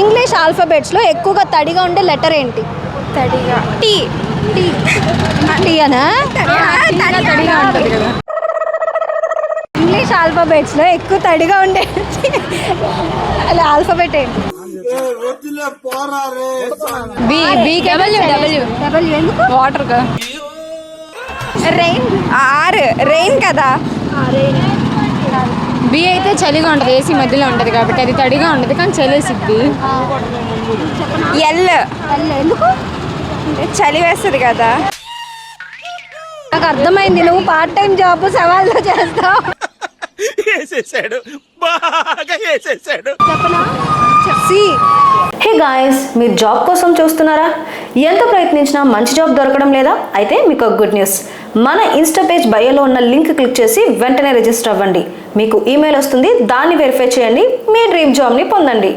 English ఆల్ఫాబెట్స్లో ఎక్కువగా తడిగా ఉండే లెటర్ ఏంటి? తడిగా టీ. టీ అనా? తడిగా ఉంటుంది కదా. ఇంగ్లీష్ ఆల్ఫాబెట్స్లో ఎక్కువ తడిగా ఉండే ఆల్ఫాబెట్ ఏంటి? డబ్ల్యూ. ఎందుకు? Water rain. రెయిన్ కదా. బి అయితే చలిగా ఉంటుంది, ఏసీ మధ్యలో ఉంటుంది కాబట్టి అది తడిగా ఉంటుంది కానీ చలేసిద్ది. ఎల్ ఎందుకు? చలి వేస్తుంది కదా. నాకు అర్థమైంది, నువ్వు పార్ట్ టైం జాబ్ సవాల్లో చేస్తావు. చెప్పనా? సి. హే గాయస్, మీరు జాబ్ కోసం చూస్తున్నారా? ఎంత ప్రయత్నించినా మంచి జాబ్ దొరకడం లేదా? అయితే మీకు గుడ్ న్యూస్. మన ఇన్స్టా పేజ్ బయోలో ఉన్న లింక్ క్లిక్ చేసి వెంటనే రిజిస్టర్ అవ్వండి. మీకు ఈమెయిల్ వస్తుంది, దాన్ని వెరిఫై చేయండి, మీ డ్రీమ్ జాబ్ని పొందండి.